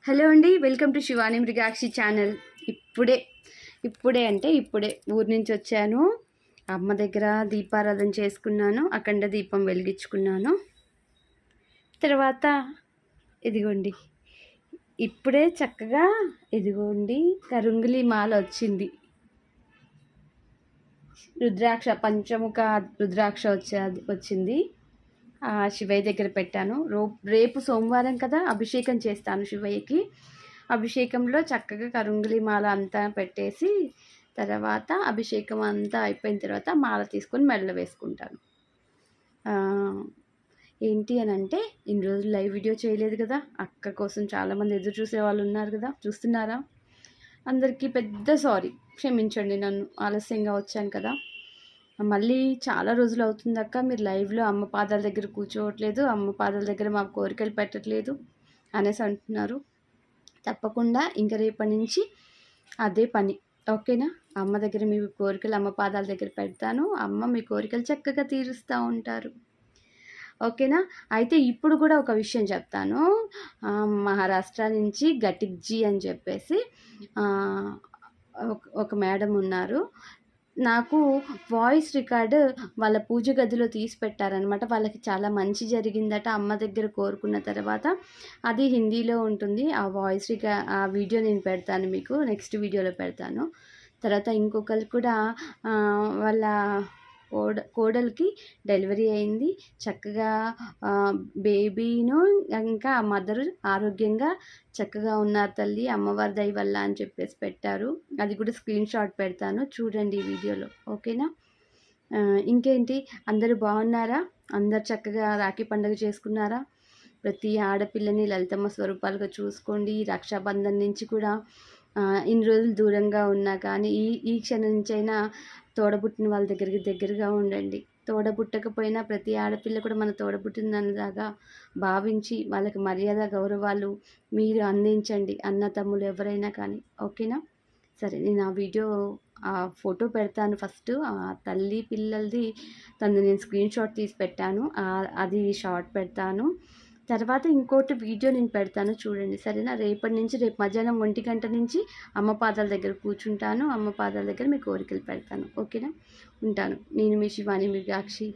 Hello అండి, welcome to Shivani Mrugakshi channel. ఇప్పుడే ఊరి నుంచి వచ్చాను. అమ్మ దగ్గర దీపారాధన చేసుకున్నాను, అఖండ దీపం వెలిగించుకున్నాను. తర్వాత ఇదిగోండి, ఇప్పుడే చక్కగా ఇదిగోండి కరుంగిలి మాల వచ్చింది. రుద్రాక్ష, పంచముఖ రుద్రాక్ష వచ్చింది. శివయ్య దగ్గర పెట్టాను. రేపు సోమవారం కదా, అభిషేకం చేస్తాను శివయ్యకి. అభిషేకంలో చక్కగా కరుంగిలి మాల అంతా పెట్టేసి తర్వాత అభిషేకం అంతా అయిపోయిన తర్వాత మాల తీసుకొని మెడలో వేసుకుంటాను. ఏంటి అని అంటే, ఇన్ని రోజులు లైవ్ వీడియో చేయలేదు కదా, అక్క కోసం చాలామంది ఎదురు చూసే వాళ్ళు ఉన్నారు కదా, చూస్తున్నారా? అందరికీ పెద్ద సారీ, క్షమించండి, నన్ను ఆలస్యంగా వచ్చాను కదా. మళ్ళీ చాలా రోజులు అవుతుంది అక్క, మీరు లైవ్లో అమ్మ పాదాల దగ్గర కూర్చోవట్లేదు, అమ్మ పాదాల దగ్గర మా కోరికలు పెట్టట్లేదు అనేసి అంటున్నారు. తప్పకుండా ఇంకా రేపటి నుంచి అదే పని, ఓకేనా? అమ్మ దగ్గర మీ కోరికలు అమ్మ పాదాల దగ్గర పెడతాను, అమ్మ మీ కోరికలు చక్కగా తీరుస్తూ ఉంటారు, ఓకేనా? అయితే ఇప్పుడు కూడా ఒక విషయం చెప్తాను. మహారాష్ట్ర నుంచి గటిక్జీ అని చెప్పేసి ఒక మేడం ఉన్నారు. నాకు వాయిస్ రికార్డు వాళ్ళ పూజ గదిలో తీసి పెట్టారనమాట. వాళ్ళకి చాలా మంచి జరిగిందట అమ్మ దగ్గర కోరుకున్న తర్వాత. అది హిందీలో ఉంటుంది. ఆ వీడియో నేను పెడతాను, మీకు నెక్స్ట్ వీడియోలో పెడతాను. తర్వాత ఇంకొకరు కూడా వాళ్ళ కోడలికి డెలివరీ అయింది. చక్కగా బేబీను ఇంకా మదర్ ఆరోగ్యంగా చక్కగా ఉన్నారు తల్లి, అమ్మవారి దయ వల్ల అని చెప్పేసి పెట్టారు. అది కూడా స్క్రీన్ షాట్ పెడతాను, చూడండి ఈ వీడియోలో, ఓకేనా? ఇంకేంటి, అందరూ బాగున్నారా? అందరు చక్కగా రాఖీ పండుగ చేసుకున్నారా? ప్రతి ఆడపిల్లని లలితమ్మ స్వరూపాలుగా చూసుకోండి. రక్షాబంధన్ నుంచి కూడా ఇన్ని రోజులు దూరంగా ఉన్నా కానీ ఈ క్షణం నుంచైనా తోడబుట్టిన వాళ్ళ దగ్గరగా ఉండండి. తోడబుట్టకపోయినా ప్రతి ఆడపిల్ల కూడా మన తోడబుట్టిందన్నదాగా భావించి వాళ్ళకి మర్యాద గౌరవాలు మీరు అందించండి, అన్న తమ్ములు ఎవరైనా కానీ, ఓకేనా? సరే, నేను ఆ వీడియో ఫోటో పెడతాను. ఫస్ట్ తల్లి పిల్లలది నేను స్క్రీన్ షాట్ తీసి పెట్టాను, అది షార్ట్ పెడతాను. తర్వాత ఇంకోటి వీడియో నేను పెడతాను, చూడండి, సరేనా? రేపు మధ్యాహ్నం 1 గంట నుంచి అమ్మ పాదాల దగ్గర కూర్చుంటాను, అమ్మ పాదాల దగ్గర మీ కోరికలు పెడతాను, ఓకేనా? ఉంటాను. నేను మీ శివాని మృగాక్షి.